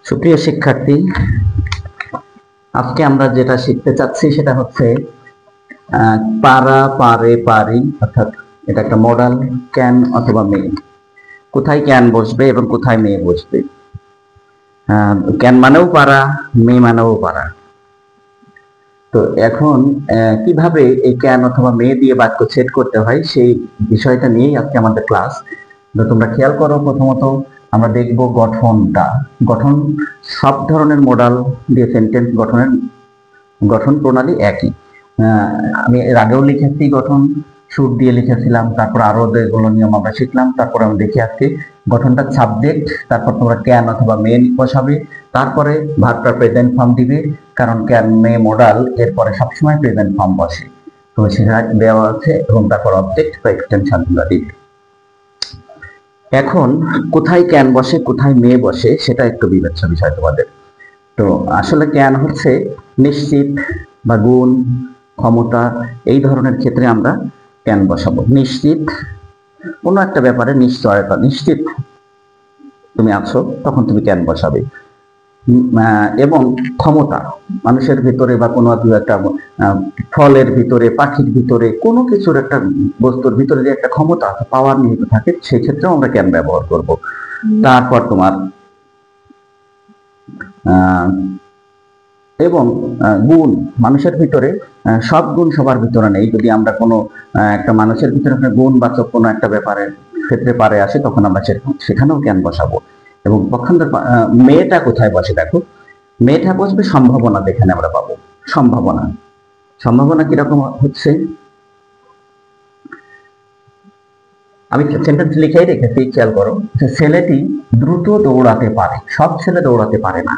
সুপ্রিয় শিক্ষার্থী, আজকে আমরা যেটা শিখতে চাচ্ছি সেটা হচ্ছে পারা, পারে, পারি, অর্থাৎ এটা একটা মডাল। ক্যান অথবা মে, কোথায় ক্যান বসবে এবং কোথায় মে বসবে। ক্যান মানেও পারা, মে মানেও পারা। তো এখন কিভাবে এই ক্যান অথবা মে দিয়ে বাক্য সেট করতে হয় সেই বিষয়টা নিয়েই আজকে আমাদের ক্লাস। তো তোমরা খেয়াল করো, প্রথমত আমরা দেখব গঠনটা। গঠন সব ধরনের মডাল দিয়ে সেন্টেন্স গঠন প্রণালী একই। আমি এর আগেও লিখেছি গঠন, শুট দিয়ে লিখেছিলাম, তারপর আরো যেগুলো নিয়ম আমরা শিখলাম, তারপর আমি দেখে আসছি গঠনটা সাবজেক্ট, তারপর তোমরা ক্যান অথবা মে বসাবে, তারপরে ভার্বটা প্রেজেন্ট ফর্ম দিবে, কারণ ক্যান মে মডাল এরপরে সবসময় প্রেজেন্ট ফর্ম বসে। তো সেটা দেওয়া আছে, এবং তারপর অবজেক্ট বা এক্সটেনশন গুলো দিবে। এখন কোথায় ক্যান বসে কোথায় মে বসে সেটা একটু বিবেচ্য বিষয় তোমাদের। তো আসলে ক্যান হচ্ছে নিশ্চিত বা গুণ, ক্ষমতা, এই ধরনের ক্ষেত্রে আমরা ক্যান বসাবো। নিশ্চিত কোনো একটা ব্যাপারে নিশ্চয়তা, নিশ্চিত তুমি আছো, তখন তুমি ক্যান বসাবে। এবং ক্ষমতা, মানুষের ভিতরে বা কোনো একটা ফলের ভিতরে, পাখির ভিতরে, কোনো কিছুর একটা বস্তুর ভিতরে যে একটা ক্ষমতা আছে, পাওয়ার নিহিত থাকে, সেই ক্ষেত্রেও আমরা ক্যান ব্যবহার করব। তারপর তোমার এবং গুণ, মানুষের ভিতরে সব গুণ সবার ভিতরে নেই। যদি আমরা কোনো একটা মানুষের ভিতরে একটা গুণবাচক কোনো একটা ব্যাপারের ক্ষেত্রে পারে আসে, তখন আমরা সেখানেও ক্যান বসাবো। এবং পক্ষান্তর মেয়েটা কোথায় বসে দেখো, মেয়েটা বসবে সম্ভাবনা, যেখানে আমরা পাবো সম্ভাবনা। সম্ভাবনা কিরকম হচ্ছে, আমি সেন্টেন্স লিখেই রেখেছি, খেয়াল করো। ছেলেটি দ্রুত দৌড়াতে পারে। সব ছেলে দৌড়াতে পারে না,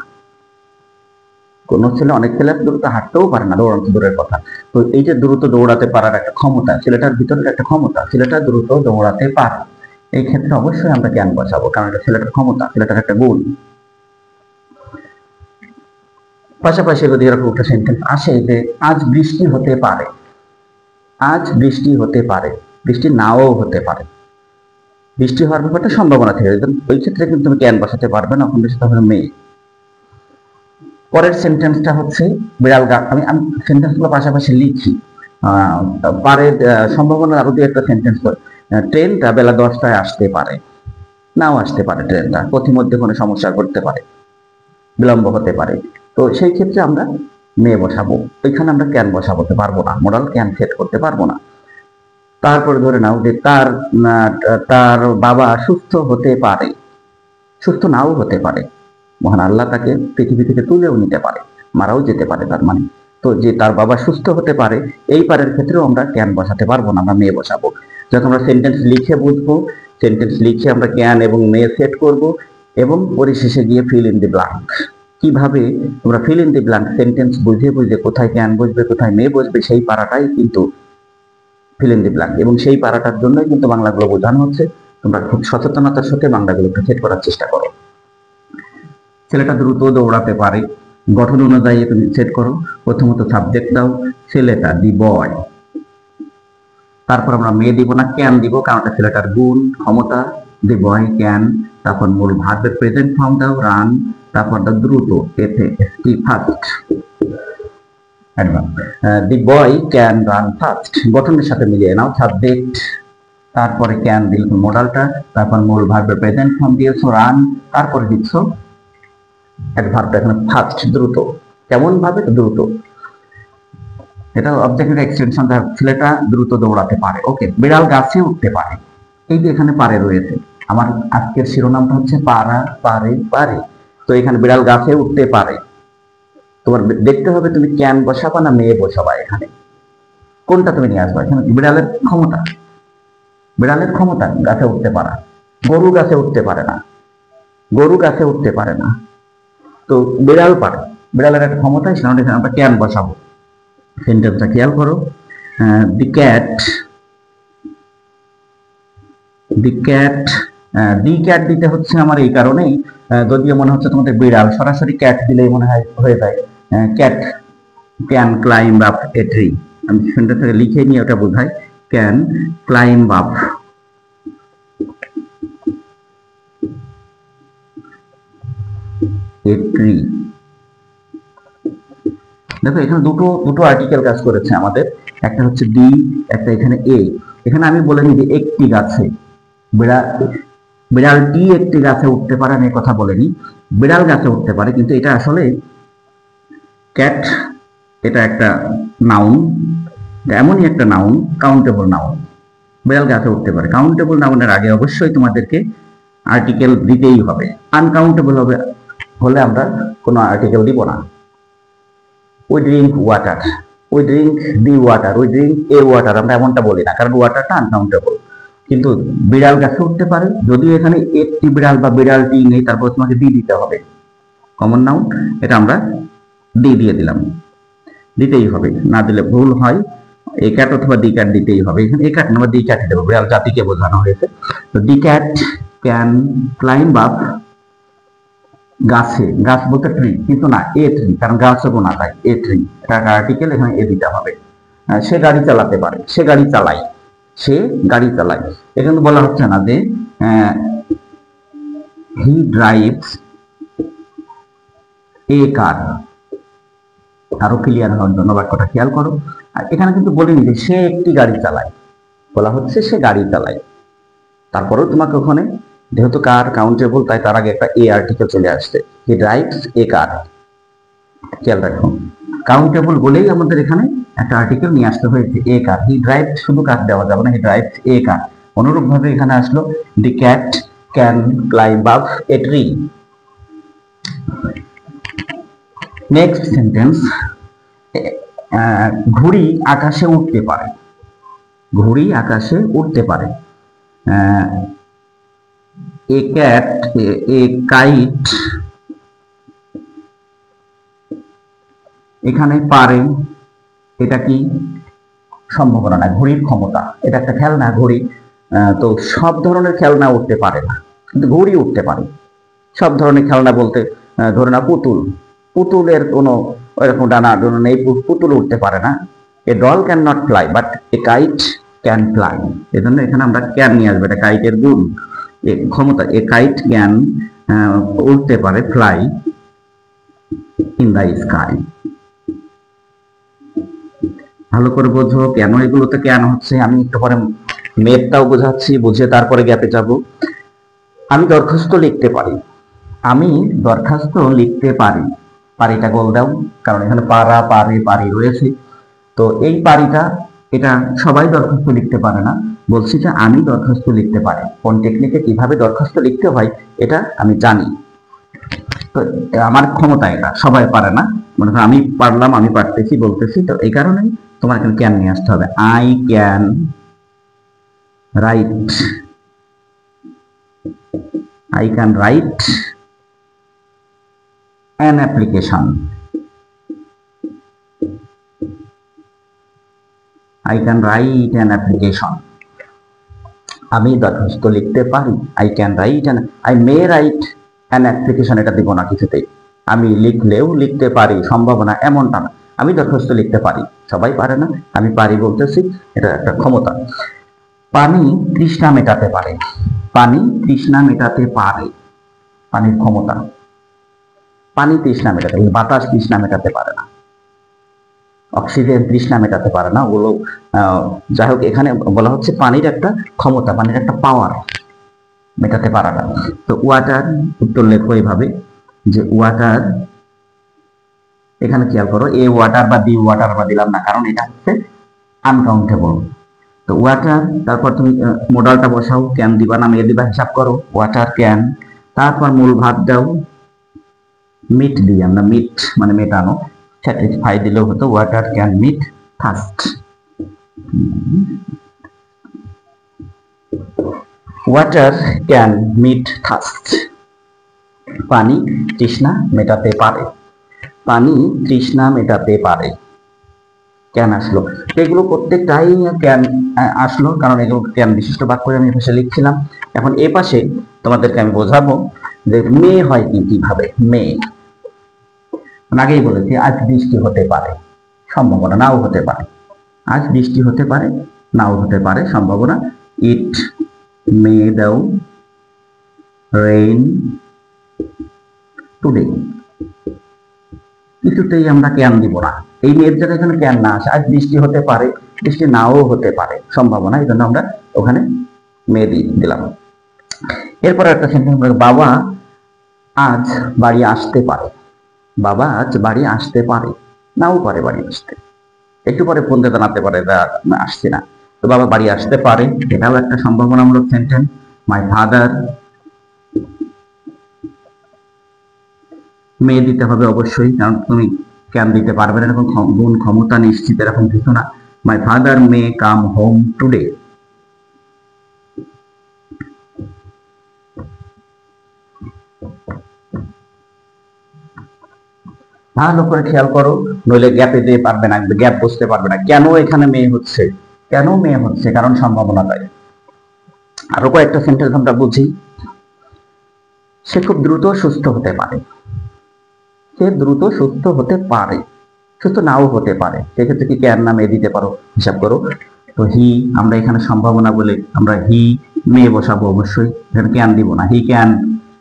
কোন ছেলে, অনেক ছেলে দ্রুত হাঁটতেও পারে না, দৌড়াতে দূরের কথা। তো এই যে দ্রুত দৌড়াতে পারার একটা ক্ষমতা, ছেলেটার ভিতরে একটা ক্ষমতা, ছেলেটা দ্রুত দৌড়াতে পারে, এই ক্ষেত্রে অবশ্যই আমরা ক্যান বসাবো, কারণ এটা ছেলেটার ক্ষমতা, ছেলেটার একটা গুণ। পাশাপাশি যদি এরকম একটা সেন্টেন্স আসে যে আজ বৃষ্টি হতে পারে, আজ বৃষ্টি হতে পারে, বৃষ্টি নাও হতে পারে, বৃষ্টি হওয়ার ব্যাপারটা সম্ভাবনা থেকে, ওই ক্ষেত্রে কিন্তু তুমি ক্যান বসাতে পারবে না, ওখানে সেটা হবে মে। পরের সেন্টেন্সটা হচ্ছে বিড়াল গাছ। আমি সেন্টেন্সগুলো পাশাপাশি লিখি। পারে সম্ভাবনা আরো দু একটা সেন্টেন্স করে। ট্রেনটা বেলা 10টায় আসতে পারে, নাও আসতে পারে, ট্রেনটা পথিমধ্যে কোনো সমস্যা করতে পারে, বিলম্ব হতে পারে। তো সেই ক্ষেত্রে আমরা মে বসাবো, ওইখানে আমরা ক্যান বসাতে পারবো না, মডাল ক্যান সেট করতে পারবো না। তারপরে ধরে নাও যে তার বাবা সুস্থ হতে পারে, সুস্থ নাও হতে পারে, মহান আল্লাহ তাকে পৃথিবী থেকে তুলেও নিতে পারে, মারাও যেতে পারে, তার মানে। তো যে তার বাবা সুস্থ হতে পারে, এই পারের ক্ষেত্রেও আমরা ক্যান বসাতে পারবো না, আমরা মে বসাবো। যখন আমরা সেন্টেন্স লিখে বুঝবো, সেন্টেন্স লিখে আমরা ক্যান এবং মে সেট করব, এবং পরিশেষে গিয়ে ফিল ইন দি ব্ল্যাঙ্ক। কিভাবে তোমরা feel in the blank sentence বুঝে বুঝে কোথায় ক্যান বসবে কোথায় মে বসবে, সেই পারাটাই কিন্তু ফিল ইন দি ব্ল্যাঙ্ক। এবং সেই পারাটার জন্যই কিন্তু বাংলাগুলো বোঝানো হচ্ছে। তোমরা খুব সচেতনতার সাথে বাংলাগুলোকে সেট করার চেষ্টা করো। ছেলেটা দ্রুত দৌড়াতে পারে, গঠন অনুযায়ী তুমি সেট করো। প্রথমত সাবজেক্ট দাও, ছেলেটা, দি বয়। তারপর আমরা মে দিব না, ক্যান দিব, কারণ ছেলেটার গুণ, ক্ষমতা, দি বয় ক্যান। তারপর মূল ভার্বের প্রেজেন্ট ফর্ম দাও, রান। তারপর দাও দ্রুত, এতে ST fast. The boy can run fast, গঠনের সাথে মিলিয়ে নাও। সাবজেক্ট, তারপরে ক্যান দিল মডালটা, তারপর মূল ভার্বের প্রেজেন্ট ফর্ম দিয়েছো, রান, তারপরে দিচ্ছ অ্যাডভার্বটা এখানে ফাস্ট, দ্রুত। কেমন ভাবে? দ্রুত। এটা অবজেক্টের এক্সটেনশন। ছেলেটা দ্রুত দৌড়াতে পারে, ওকে। বিড়াল গাছে উঠতে পারে, এই যে এখানে পারে রয়েছে, আমার আজকের শিরোনামটা হচ্ছে পারা, পারে, পারে। তো এখানে বিড়াল গাছে উঠতে পারে, তোমার দেখতে হবে তুমি ক্যান বসাবা না মে বসাবা, এখানে কোনটা তুমি নিয়ে আসবা। এখানে বিড়ালের ক্ষমতা, বিড়ালের ক্ষমতা গাছে উঠতে পারা। গরু গাছে উঠতে পারে না, গরু গাছে উঠতে পারে না, তো বিড়াল পারে, বিড়ালের একটা ক্ষমতা, সেখানে আমরা ক্যান বসাবো। সেন্টেন্সটা খেয়াল করো। The cat, the cat, the cat দিতে হচ্ছে আমার এই কারণেই, যদিও মনে হচ্ছে তোমাদের বিড়াল, সরাসরি ক্যাট দিলেই মনে হয় হয়ে যায়। Cat can climb up a tree, আমি সেন্টেন্সটাকে লিখে নিয়ে ওটা বোঝাই। Can climb up a tree. দেখো এখানে দুটো দুটো আর্টিকেল কাজ করেছে আমাদের, একটা হচ্ছে ডি, একটা এখানে এ। এখানে আমি বলে নিই যে একটি গাছে, বিড়াল বিড়ালটি একটি গাছে উঠতে পারে, আমি কথা বলিনি, বিড়াল গাছে উঠতে পারে, কিন্তু এটা আসলে ক্যাট, এটা একটা নাউন, এমনই একটা নাউন, কাউন্টেবল নাউন। বিড়াল গাছে উঠতে পারে, কাউন্টেবল নাউনের আগে অবশ্যই তোমাদেরকে আর্টিকেল দিতেই হবে। আনকাউন্টেবল হবে হলে আমরা কোনো আর্টিকেল দিব না। We drink water, we drink the water, we drink a water, আমরা এমনটা বলি না, কারণ ওয়াটারটা আনকাউন্টেবল। কিন্তু বিড়াল গাছে উঠতে পারে, যদিও এখানে একটি বিড়াল বা বিড়ালটি নেই, তারপর তোমাকে দি দিতে হবে, কমন নাউন, এটা আমরা দি দিয়ে দিলাম, দিতেই হবে, না দিলে ভুল হয়। এ ক্যাট অথবা দি ক্যাট দিতেই হবে, এখানে এ ক্যাট না দি ক্যাট দেবো, বিড়াল জাতিকে বোঝানো হয়েছে। তো the cat can climb up, গাছে, গাছ বলতে ট্রি, কিন্তু না এ ট্রি, কারণ গাছ হবো না, তাই এ ট্রি, এটা আর্টিকেল, এখানে এ দিতে হবে। সে গাড়ি চালাতে পারে, সে গাড়ি চালায়, সে গাড়ি চালায়। এখানে বলা হচ্ছে না যে হি ড্রাইভস এ কার, আরো ক্লিয়ার হওয়ার জন্য বাক্যটা খেয়াল করো। আর এখানে কিন্তু বলিনি যে সে একটি গাড়ি চালায়, বলা হচ্ছে সে গাড়ি চালায়। তারপরেও তোমাকে ওখানে যেহেতু কার কাউন্টেবল, তাই তার আগে একটা এ আর্টিকেল চলে আসছে, হি ড্রাইভস এ কার, খেয়াল রাখো। কাউন্টেবল বলেই আমাদের এখানে একটা আর্টিকেল নিয়ে আসতে হয়েছে, এ কার। হি ড্রাইভ শুধু কার দেওয়া যাবে না, হি ড্রাইভস এ কার। অনুরূপ ভাবে এখানে আসলো the cat can climb up a tree. Next sentence, ঘুড়ি আকাশে উঠতে পারে, ঘুড়ি আকাশে উঠতে পারে। এ ক্যাট এ কাইট, এখানে পারে, এটা কি সম্ভাবনা না, ঘুড়ির ক্ষমতা, এটা একটা খেলনা ঘুড়ি। তো সব ধরনের খেলনা উঠতে পারে না, কিন্তু ঘুড়ি উঠতে পারে। সব ধরনের খেলনা বলতে ধরে না পুতুল, পুতুলের কোনো ওইরকম ডানা ডানা নেই, পুতুল উঠতে পারে না। A doll can not fly but a kite can fly, এই জন্য এখানে আমরা ক্যান নিয়ে আসবো, এটা কাইটের গুণ, ক্ষমতা। এ কাইট ক্যান উঠতে পারে, ফ্লাই ইন দ্য স্কাই। ভালো করে বোঝো কেন এগুলোতে কেন হচ্ছে, আমি একটু পরে মেয়েরটাও বোঝাচ্ছি, বুঝে তারপরে গ্যাপে যাব। আমি দরখাস্ত লিখতে পারি, আমি দরখাস্ত লিখতে পারি, পারিটা গোল দাও, কারণ এখানে পারা পারে পারি রয়েছে। তো এই পারিটা, এটা সবাই দরখাস্ত লিখতে পারে না, বলছি যে আমি দরখাস্ত লিখতে পারি, কোন টেকনিকে কিভাবে দরখাস্ত লিখতে হয় এটা আমি জানি। তো আমার ক্ষমতা, এটা সবাই পারে না, মনে করো আমি পারলাম, আমি পারতেছি বলতেছি, তো এই কারণেই তোমার এখানে ক্যান নিয়ে আসতে হবে। I can write, I can write an application, I can write an application, আমি দরখাস্ত লিখতে পারি, I can write an, I may write an application, এটা দিব না কিছুতেই, আমি লিখলেও লিখতে পারি, সম্ভাবনা এমনটা না, আমি দরখাস্ত লিখতে পারি, সবাই পারে না, আমি পারি বলতেছি, এটা একটা ক্ষমতা। পানি তৃষ্ণা মেটাতে পারে, পানি তৃষ্ণা মেটাতে পারে, পানির ক্ষমতা। পানি তৃষ্ণা মেটাতে, বাতাস তৃষ্ণা মেটাতে পারে না, অক্সিজেন তৃষ্ণা মেটাতে পারে না, ওগুলো যাই হোক, এখানে বলা হচ্ছে পানির একটা ক্ষমতা, পানির একটা পাওয়ার, মেটাতে পারে না। তো ওয়াটার, উত্তর লেখো এইভাবে যে ওয়াটার, এখানে খেয়াল করো এ ওয়াটার বা দি ওয়াটার বা দিলাম না, কারণ এটা হচ্ছে আনকাউন্টেবল। তো ওয়াটার, তারপর তুমি মডালটা বসাও, ক্যান দিবা না মে দিবা, হিসাব করো, ওয়াটার ক্যান, তারপর মূল ভাব দাও, মিট দিই আমরা, মিট মানে মেটানো, স্যাটিসফাই দিলেও হতো, water can meet thirst, water can meet thirst, পানি তৃষ্ণা মেটাতে পারে, পানি তৃষ্ণা মেটাতে পারে, ক্যান আসলো। এগুলো প্রত্যেকটাই ক্যান আসলো, কারণ এগুলো ক্যান বিশিষ্ট বাক্য আমি ভাষায় লিখছিলাম। এখন এ পাশে তোমাদেরকে আমি বোঝাবো যে মে হয় কিভাবে। মে আগেই বলেছি, আজ বৃষ্টি হতে পারে, সম্ভাবনা, নাও হতে পারে, আজ বৃষ্টি হতে পারে, নাও হতে পারে, সম্ভাবনা। ইট মে দাও রেইন টুডে, কিছুতেই আমরা ক্যান দিব না। এই মেয়ের জায়গায় এখানে ক্যান না আসে। আজ বৃষ্টি হতে পারে, বৃষ্টি নাও হতে পারে, সম্ভাবনা, এই জন্য আমরা ওখানে মে দিলাম। এরপর একটা সেন্টেন্স, বাবা আজ বাড়ি আসতে পারে। বাবা আজ বাড়ি আসতে পারে, নাও পারে বাড়ি আসতে, একটু পরে ফোন দিয়ে জানাতে পারে আসছি না। তো বাবা বাড়ি আসতে পারে, এটাও একটা সম্ভাবনামূলক সেন্টেন্স। মাই ফাদার, মে দিতে হবে অবশ্যই, কারণ তুমি ক্যান দিতে পারবে না এরকম গুণ ক্ষমতা নিশ্চিত এরকম কিছু না। My father may come home today. ভালো করে খেয়াল করো, নইলে গ্যাপে দিয়ে পারবে না, গ্যাপ বুঝতে পারবে না কেন এখানে মেয়ে হচ্ছে, কেন মেয়ে হচ্ছে, কারণ সম্ভাবনা তাই। আরো কয়েকটা সেন্টেন্স আমরা বুঝি। সে খুব দ্রুত সুস্থ হতে পারে। সে দ্রুত সুস্থ হতে পারে, সুস্থ নাও হতে পারে, সেক্ষেত্রে কি ক্যান না মে দিতে পারো, হিসাব করো। তো হি, আমরা এখানে সম্ভাবনা বলে আমরা হি মে বসাবো অবশ্যই, এখানে ক্যান দিব না, হি ক্যান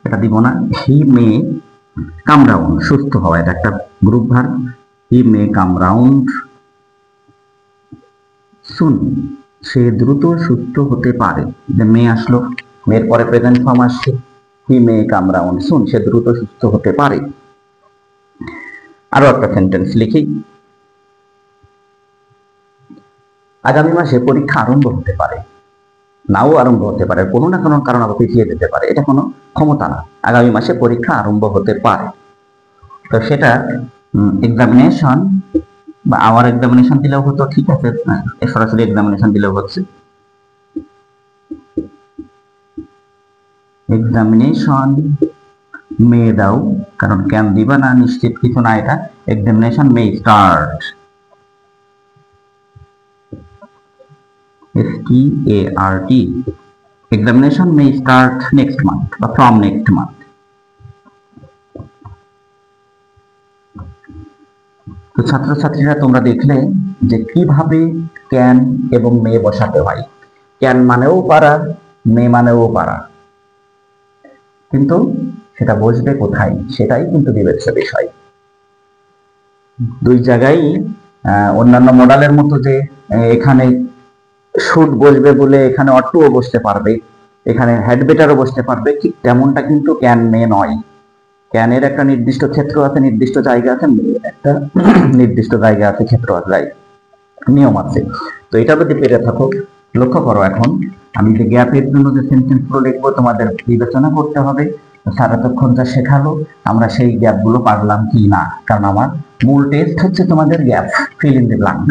এটা দিব না। হি মে কাম রাউন্ড, সুস্থ হওয়া, এটা একটা গ্রুপ ভার্ব। হি মে কাম রাউন্ড সুন, সে দ্রুত সুস্থ হতে পারে, যে মে আসলো, মেয়ের পরে প্রেজেন্ট ফর্ম আসছে, হি মে কাম রাউন্ড সুন, সে দ্রুত সুস্থ হতে পারে। আরো একটা সেন্টেন্স লিখি, আগামী মাসে পরীক্ষা আরম্ভ হতে পারে, নাও আরম্ভ হতে পারে, কোনো না কোনো কারণ আবার পিছিয়ে যেতে পারে, এটা কোনো ক্ষমতা না। আগামী মাসে পরীক্ষা আরম্ভ হতে পারে, তো সেটা এক্সামিনেশন বা আওয়ার এক্সামিনেশন দিলেও হতো, ঠিক আছে, সরাসরি এক্সামিনেশন দিলেও হচ্ছে। এক্সামিনেশন মে দাও, কারণ ক্যান দিবা না, নিশ্চিত কিছু না এটা। এক্সামিনেশন মে স্টার্ট, START, এক্সামিনেশন মে স্টার্ট নেক্সট মান্থ বা ফ্রম নেক্সট মান্থ। তো ছাত্রছাত্রীরা তোমরা দেখলে যে কিভাবে ক্যান এবং মে বসাতে হয়। ক্যান মানেও পারা, মে মানেও পারা, কিন্তু সেটা বসবে কোথায় সেটাই কিন্তু বিবেচ্য বিষয়। দুই জায়গায় অন্যান্য মডেলের মতো যে এখানে শুড বসবে বলে এখানে অট টুও বসতে পারবে, এখানে হ্যাড বেটারও বসতে পারবে, ঠিক তেমনটা কিন্তু ক্যান মে নয়। ক্যানের একটা নির্দিষ্ট ক্ষেত্র আছে, নির্দিষ্ট জায়গা আছে, একটা নির্দিষ্ট জায়গা আছে, ক্ষেত্র আছে, নিয়ম আছে। তো এটা যদি পেরে থাকো, লক্ষ্য করো, এখন আমি যে গ্যাপের জন্য যে সেন্টেন্স গুলো লিখবো তোমাদের বিবেচনা করতে হবে। স্যার এতক্ষণ যা শেখালো আমরা সেই গ্যাপ গুলো পারলাম কি না, কারণ আমার মূল টেস্ট হচ্ছে তোমাদের gap, fill in the blank,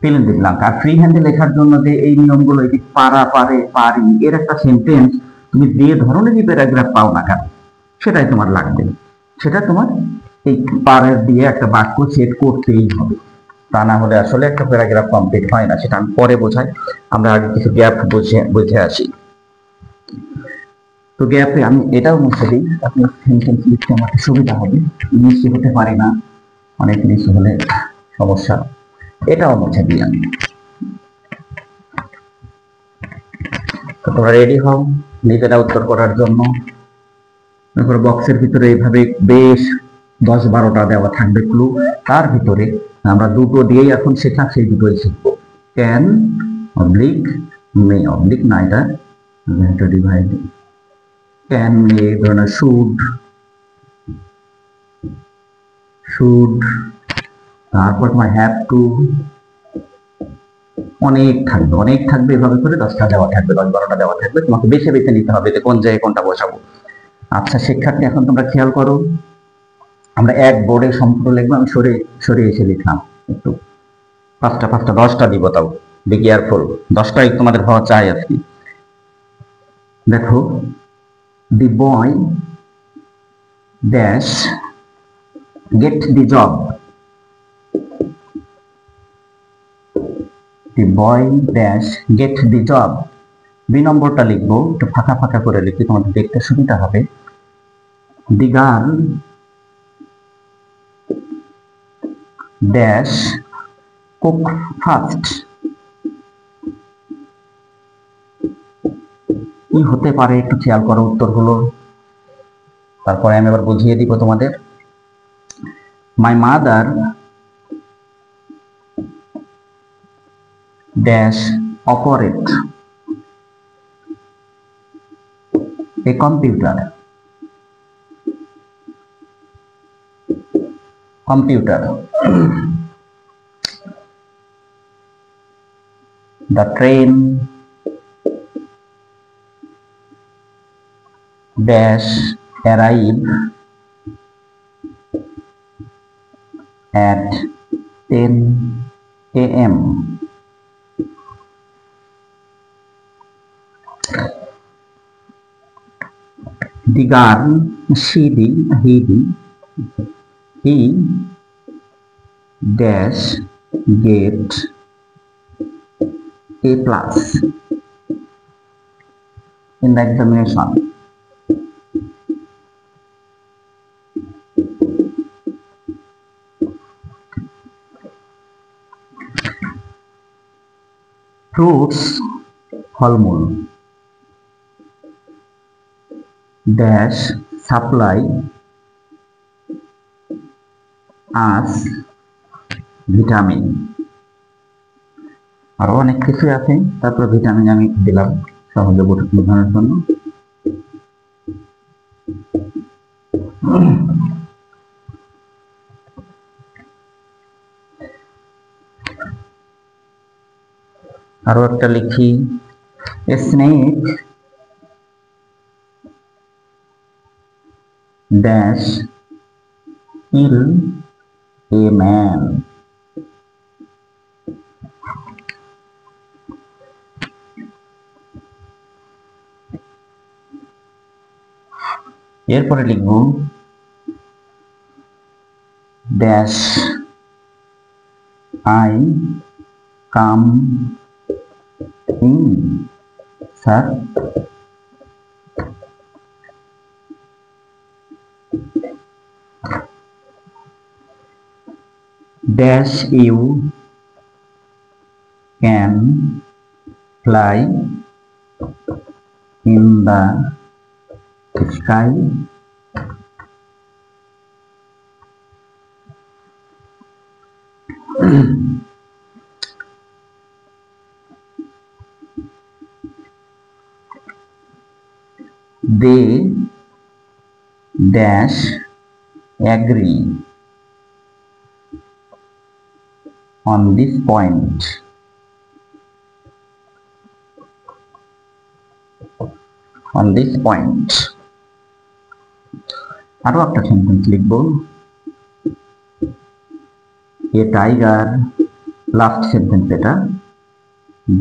fill in the blank. আর ফ্রি হ্যান্ডে লেখার জন্য যে এই নিয়মগুলো, এই পারা, পারে, পারি, এর একটা সেন্টেন্স তুমি যে ধরনেরই প্যারাগ্রাফ পাও না কেন সেটাই তোমার লাগবে, সেটা তোমার এই পারের দিয়ে একটা বাক্য সেট করতেই হবে, তা না হলে আসলে একটা প্যারাগ্রাফ কমপ্লিট হয় না। সেটা আমি পরে বোঝাই, আমরা আগে কিছু গ্যাপ বুঝে আসি। তো গ্যাপে আমি এটাও মুছে দিই, আপনি সেন্টেন্স লিখতে আমার সুবিধা হবে, নিচে হতে পারে না, অনেক নিচে হলে সমস্যা, এটাও মুছে দিই আমি। তো তোমরা রেডি হও নিজেরা উত্তর করার জন্য। বক্সের ভিতরে এইভাবে বেশ 10-12টা দেওয়া থাকবে ক্লু, তার ভিতরে আমরা দুটো দিয়েই এখন শেখা, সেই দুটোই শিখবো। ক্যান অবলিক মে, অবলিক না, এটা ডিভাইড, ক্যান মে, ধরনের শুড, শুড, তারপর তোমার হ্যাভ টু, অনেক থাকবে, অনেক থাকবে, এভাবে করে 10টা দেওয়া থাকবে, 10-12টা দেওয়া থাকবে, তোমাকে বেছে বেছে নিতে হবে যে কোন জায়গায় কোনটা বসাবো। আচ্ছা শিক্ষার্থী, এখন তোমরা খেয়াল করো, আমরা এক বোর্ডে সম্পূর্ণ লিখবো, আমি সরে সরে এসে লিখলাম একটু, 5টা 10টা দিব, তাও বি কেয়ারফুল, 10টাই তোমাদের হওয়া চাই আজকে। দেখো, the boy dash get the job, the boy dash get the job, B নম্বরটা লিখবো, একটু ফাঁকা ফাঁকা করে লিখি, তোমাদের দেখতে সুবিধা হবে। The girl dash cook first, কি হতে পারে একটু খেয়াল করো উত্তরগুলো, তারপরে আমি আবার বুঝিয়ে দিব তোমাদের। My mother dash operate a computer. The train dash arrive at 10 a.m. The girl, he dash get A plus in the examination. Fruits, ফলমূল dash supply us ভিটামিন। আরো অনেক কিছু আছে, তারপর ভিটামিন আমি দিলাম সহজে বোঝানোর জন্য। আরো একটা লিখি, a snake dash kill a man. এরপরে লিখব dash I come in sir. Dash you can fly in the sky. They dash agree on this point. আরো একটা সেন্টেন্স লিখব, এ টাইগার, লাস্ট সেন্টেন্স এটা,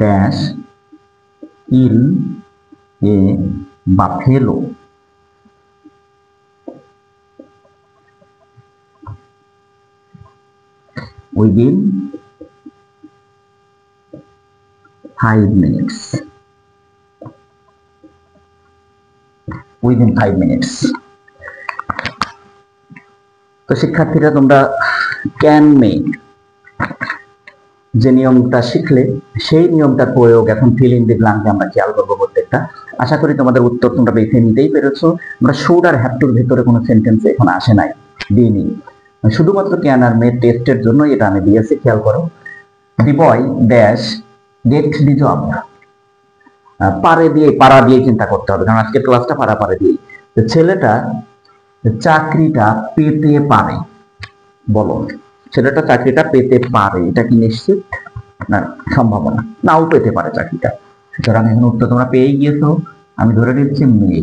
ড্যাশ কিল এ buffalo. within 5 minutes. তো শিক্ষার্থীরা তোমরা can make যে নিয়মটা শিখলে সেই নিয়মটার প্রয়োগ এখন ফিল ইন দি ব্ল্যাঙ্কে আমরা খেয়াল করবো প্রত্যেকটা। আশা করি তোমাদের উত্তর তোমরা বেছে নিতেই পেরেছো। আমরা শুড আর হ্যাভ টুর ভেতরে কোনো সেন্টেন্স এখন আসে নাই, দিইনি, শুধুমাত্র ক্যান আর মে টেস্টের জন্য এটা আমি দিয়েছি। খেয়াল করো, the boy dash get the job. পাড়া দিয়ে চিন্তা করতে হবে, কারণ আজকের ক্লাসটা পাড়া দিয়ে। ছেলেটা চাকরিটা পেতে পারে, বলো ছেলেটা চাকরিটা পেতে পারে, এটা কি নিশ্চিত না সম্ভাবনা? নাও পেতে পারে চাকরিটা। সুতরাং এখন উত্তর তোমরা পেয়ে গিয়েছো, আমি ধরে নিচ্ছি মেয়ে,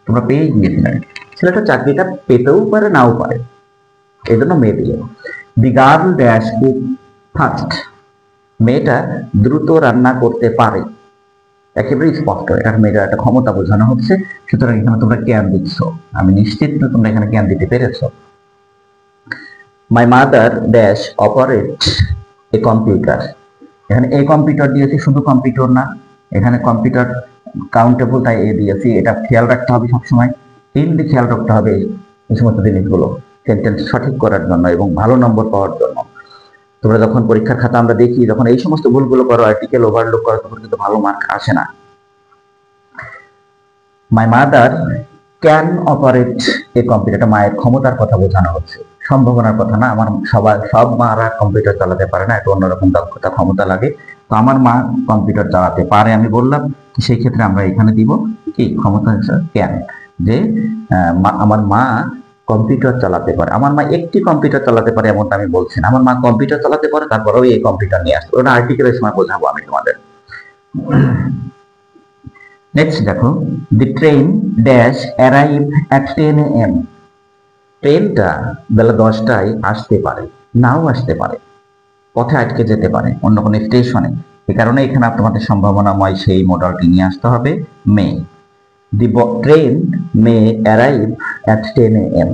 তোমরা পেয়ে গিয়েছিলে। ছেলেটা চাকরিটা পেতেও পারে নাও পারে, এই জন্য মেয়ে দিল। The girl dash cook fast, মেয়েটা দ্রুত রান্না করতে পারে, একেবারে স্পষ্ট, এটা মেয়েটার একটা ক্ষমতা বোঝানো হচ্ছে। সুতরাং এখানে তোমরা ক্যান দিচ্ছ, আমি নিশ্চিত তোমরা এখানে ক্যান দিতে পেরেছো। My mother dash operate a computer, এখানে এ কম্পিউটার দিয়েছি, শুধু কম্পিউটার না, এখানে কম্পিউটার কাউন্টেবল, তাই এ দিয়েছি। এটা খেয়াল রাখতে হবে সবসময়, তিনটি খেয়াল রাখতে হবে এই সমস্ত জিনিসগুলো সেন্টেন্স সঠিক করার জন্য এবং ভালো নম্বর পাওয়ার জন্য। তোমরা যখন পরীক্ষার খাতা আমরা দেখি, যখন এই সমস্ত ভুলগুলো করো, আর্টিকেল ওভারলুক করো, তখন কিন্তু ভালো মার্ক আসে না। My mother can operate a computer, মায়ের ক্ষমতার কথা বোঝানো হচ্ছে। সম্ভাবনার কথা না। আমার সব মারা কম্পিউটার চালাতে পারে না, একটু অন্যরকম দক্ষতা ক্ষমতা লাগে। তো আমার মা কম্পিউটার চালাতে পারে আমি বললাম, সেই ক্ষেত্রে আমরা এখানে দিব কি ক্ষমতা ক্যান, যে আমার মা কম্পিউটার চালাতে পারে। আমার মা একটি কম্পিউটার চালাতে পারে এমনটা আমি বলছি না, আমার মা কম্পিউটার চালাতে পারে, তারপরেও এই কম্পিউটার নিয়ে আসবে। ওটা আর্টিকেলের সময় বোঝাবো আমি তোমাদের। নেক্সট দেখো, the train dash arrive at 10 AM। ট্রেনটা বেলা 10টায় আসতে পারে, নাও আসতে পারে, পথে আটকে যেতে পারে অন্য কোনো স্টেশনে। এই কারণে এখানে তোমাদের সম্ভাবনাময় সেই মডেলটি নিয়ে আসতে হবে may. The train may arrive at 10 AM।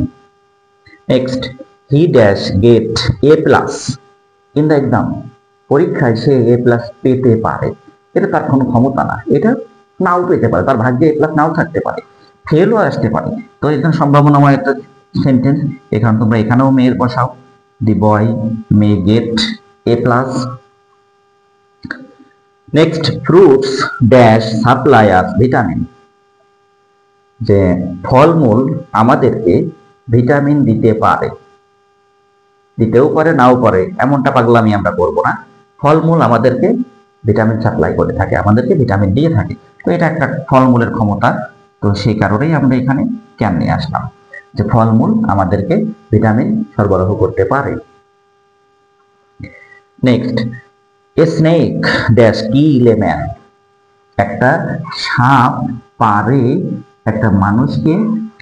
Next, he dash get A plus in the exam. পরীক্ষায় সে এ প্লাস পেতে পারে, এটা তার কোনো ক্ষমতা না, এটা নাও পেতে পারে, তার ভাগ্যে এ প্লাস নাও থাকতে পারে, ফেলও আসতে পারে। তো এখানে সম্ভাবনাময় একটা সেন্টেন্স, এখানে তোমরা এখানেও মেয়ের বসাও, the boy may get A plus. Next, fruits dash supply us vitamin. যে ফলমূল আমাদেরকে ভিটামিন দিতে পারে, দিতেও পারে নাও পারে, এমনটা পাগলামি আমরা করবো না। ফলমূল আমাদেরকে ভিটামিন সাপ্লাই করে থাকে, আমাদেরকে ভিটামিন দিয়ে থাকে। তো এটা একটা ফলমূলের ক্ষমতা, তো সেই কারণেই আমরা এখানে ক্যান নিয়ে আসলাম, যে ফলমূল আমাদেরকে ভিটামিন সরবরাহ করতে পারে। Next, A snake dash kill a man. একটা সাপ পারে একটা মানুষকে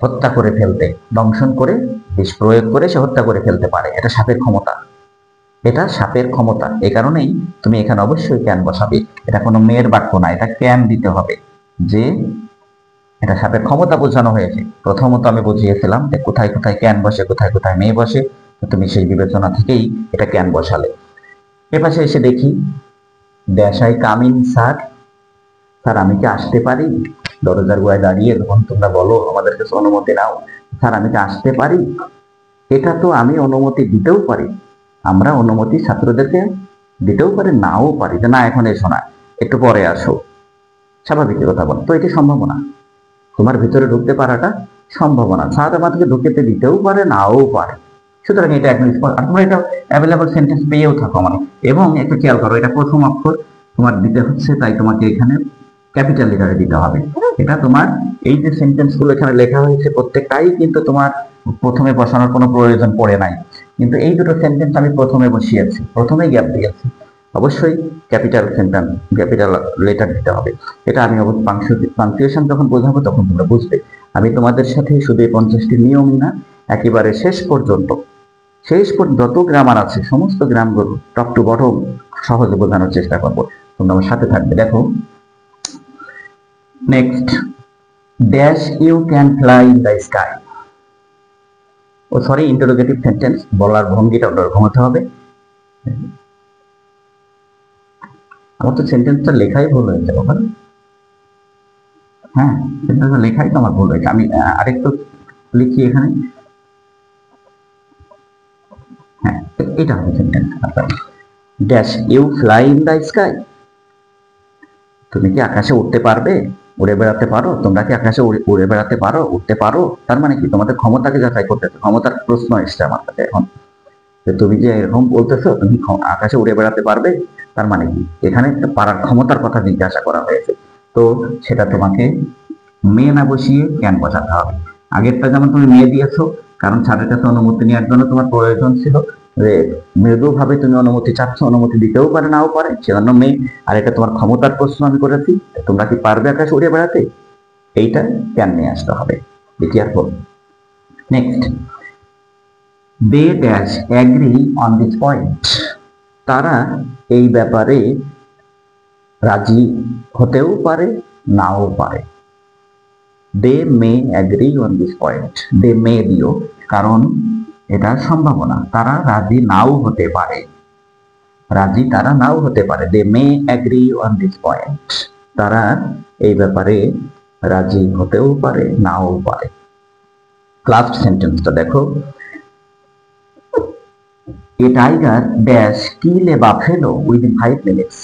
হত্যা করে ফেলতে, দংশন করে বিষ প্রয়োগ করে সে হত্যা করে ফেলতে পারে। এটা সাপের ক্ষমতা, এটা সাপের ক্ষমতা। এই কারণেই তুমি এখানে অবশ্যই ক্যান বসাবে, এটা কোনো মেয়ের বাক্য না, এটা ক্যান দিতে হবে, যে এটা সাপের ক্ষমতা বোঝানো হয়েছে। প্রথমত আমি বুঝিয়েছিলাম যে কোথায় কোথায় ক্যান বসে, কোথায় কোথায় মেয়ে বসে, তুমি সেই বিবেচনা থেকেই এটা ক্যান বসালে। এপাশে এসে দেখি, dash I come in sir. Sir আমি কি আসতে পারি? দরজার গোড়ায় দাঁড়িয়ে যখন তোমরা বলো আমাদের কাছে অনুমতি নাও, স্যার আমি কি আসতে পারি, এটা তো আমি অনুমতি দিতেও পারি, আমরা অনুমতি ছাত্রদেরকে দিতেও পারি, নাও পারি, যে না এখন এসো না, একটু পরে আসো, স্বাভাবিক কথা বল। তো এটি সম্ভাবনা, তোমার ভিতরে ঢুকতে পারাটা সম্ভাবনা। স্যার আমাদেরকে ঢুকতে দিতেও পারে, নাও পারে। সুতরাং এটা একদম স্পষ্ট, আর তোমরা এটা অ্যাভেলেবল সেন্টেন্স পেয়েও থাকো মানে। এবং একটু খেয়াল করো, এটা প্রথম অক্ষর তোমার দিতে হচ্ছে, তাই তোমাকে এখানে ক্যাপিটাল লেটারে দিতে হবে। এটা তোমার এই যে সেন্টেন্স গুলো এখানে লেখা হয়েছে প্রত্যেকটাই কিন্তু তোমার প্রথমে বসানোর কোনো প্রয়োজন পড়ে নাই, কিন্তু এই দুটো সেন্টেন্স আমি প্রথমে বসিয়েছি, প্রথমেই গ্যাপ দিয়েছি। অবশ্যই ক্যাপিটাল সেন্টেন্স, ক্যাপিটাল লেটার দিতে হবে। এটা আমি পাংচুয়েশন যখন বোঝাবো তখন তোমরা বুঝবে। আমি তোমাদের সাথে শুধু এই 50টি নিয়মই না, একেবারে শেষ পর্যন্ত যত গ্রামার আছে সমস্ত গ্রামগুলো টপ টু বটম সহজে বোঝানোর চেষ্টা করবো, তোমরা আমার সাথে থাকবে। দেখো, next, dash you can fly in the sky. Oh sorry, interrogative sentence, বলার ভঙ্গিটা ওরকম হতে হবে। আমার তো সেন্টেন্সটা লেখাই ভুল হয়েছে বাবা। হ্যাঁ, সেন্টেন্সটা লেখাই তো আমার ভুল হয়েছে, আমি আরেকটু লিখি এখানে। হ্যাঁ, এটা হবে sentence. Dash you fly in the sky. তুমি কি আকাশে উঠতে পারবে, উড়ে বেড়াতে পারো? তোমরা কি আকাশে উড়ে বেড়াতে পারো, উঠতে পারো? তার মানে কি তোমাদের ক্ষমতাকে যাচাই করতেছে, ক্ষমতার প্রশ্ন এসছে আমার কাছে এখন। তুমি যে এরকম বলতেছো তুমি আকাশে উড়ে বেড়াতে পারবে, তার মানে কি এখানে পারার ক্ষমতার কথা জিজ্ঞাসা করা হয়েছে। তো সেটা তোমাকে মেয়ে না বসিয়ে ক্যান বসাতে হবে। আগেরটা যেমন তুমি মেয়ে দিয়েছো, কারণ স্যারের কাছে অনুমতি নেওয়ার জন্য তোমার প্রয়োজন ছিল, যে মৃদুভাবে তুমি অনুমতি চাচ্ছ, অনুমতি দিতেও পারে নাও পারে, সেজন্য মেয়ে। আর এটা তোমার ক্ষমতার প্রশ্ন আমি করেছি, তোমরা কি পারবে আকাশে উড়ে বেড়াতে, এইটা ক্যান নিয়ে আসতে হবে। Careful. Next, they dash agree on this point. তারা এই ব্যাপারে রাজি হতেও পারে নাও পারে। They may agree on this point, they may দিও, কারণ এটা সম্ভাবনা, তারা রাজি নাও হতে পারে, রাজি তারা নাও হতে পারে। They may agree on this point, তারা এই ব্যাপারে রাজি হতেও পারে নাও পারে। লাস্ট সেন্টেন্সটা দেখো, a tiger dash kill A buffalo within 5 minutes।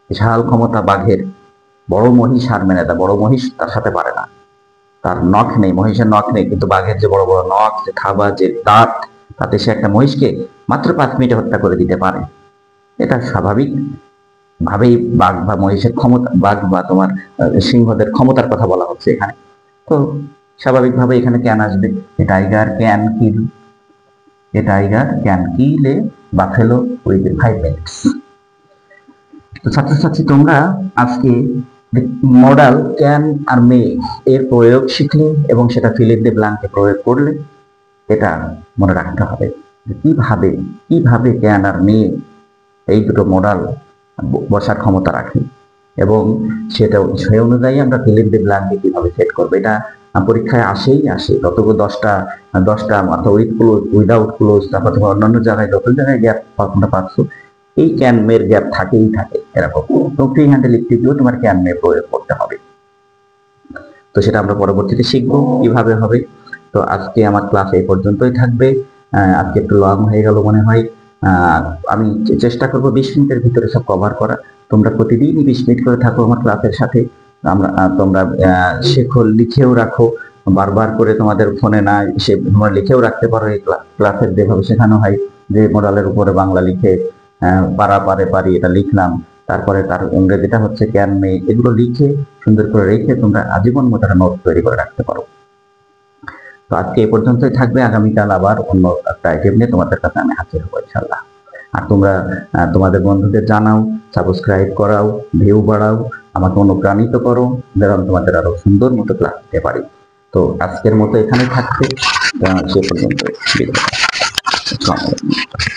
বিশাল ক্ষমতা বাঘের, বড় মহিষ হার মেনে দেয়, বড় মহিষ তার সাথে পারে না, তার নখ নেই, মহিষের নখ নেই, কিন্তু বাঘের যে বড় বড় নখ, যে থাবা, যে দাঁত, তাতে সে একটা মহিষকে মাত্র 5 মিনিটে হত্যা করে দিতে পারে। এটা স্বাভাবিক ভাবেই বাঘ বা মহিষের ক্ষমতা, বাঘ বা তোমার সিংহদের ক্ষমতার কথা বলা হচ্ছে এখানে। তো স্বাভাবিকভাবে এখানে ক্যান আসবে। A tiger can kill, a tiger can kill A buffalo within 5 minutes. তো ছাত্রছাত্রী তোমরা আজকে মডাল ক্যান আর মে এর প্রয়োগ শিখলে এবং সেটা ফিল ইন দ্য ব্ল্যাঙ্কে প্রয়োগ করলে। এটা মনে রাখতে হবে যে কিভাবে কিভাবে ক্যান আর মে এই দুটো মডাল বসার ক্ষমতা রাখে এবং সেটা সেই অনুযায়ী আমরা ফিল ইন দ্য ব্ল্যাঙ্কে কিভাবে সেট করবো। এটা পরীক্ষায় আসে যতগুলো 10টা অর্থাৎ উইথ ক্লোজ, উইদাউট ক্লোজ, তারপর তোমার অন্যান্য জায়গায় যত জায়গায় গ্যাপ তোমরা পাচ্ছ, এই ক্যান মের গ্যাপ থাকেই থাকে এরকম। তো ফ্রি হ্যান্ডে লিখতে গিয়েও তোমার ক্যান মে প্রয়োগ করতে হবে। তো সেটা আমরা পরবর্তীতে শিখবো কিভাবে হবে। তো আজকে আমার ক্লাস এই পর্যন্তই থাকবে। আজকে একটু লং হয়ে গেল মনে হয়। আমি চেষ্টা করব 20 মিনিটের ভিতরে সব কভার করা। তোমরা প্রতিদিনই 20 মিনিট করে থাকো আমার ক্লাসের সাথে। তোমরা শেখো, লিখেও রাখো, বারবার করে তোমাদের ফোনে না এসে তোমরা লিখেও রাখতে পারো। এই ক্লাসের যেভাবে শেখানো হয় যে মডেলের উপরে বাংলা লিখে পারা পারে পারি এটা লিখলাম, তারপরে তার ইংরেজিটা হচ্ছে ক্যান মে, এগুলো লিখে সুন্দর করে রেখে তোমরা আজীবন মতো একটা নোট তৈরি করে রাখতে পারো। তো আজকে এই পর্যন্তই থাকবে। আগামীকাল আবার অন্য একটা আইটেম নিয়ে তোমাদের কাছে আমি হাজির হবো ইনশাল্লাহ। আর তোমরা তোমাদের বন্ধুদের জানাও, সাবস্ক্রাইব করাও, ভিউ বাড়াও, আমাকে অনুপ্রাণিত করো যেন তোমাদের আরো সুন্দর মতো ক্লাস দিতে পারি। তো আজকের মতো এখানে থাকতে সে পর্যন্ত বিদায়। আসসালামু আলাইকুম।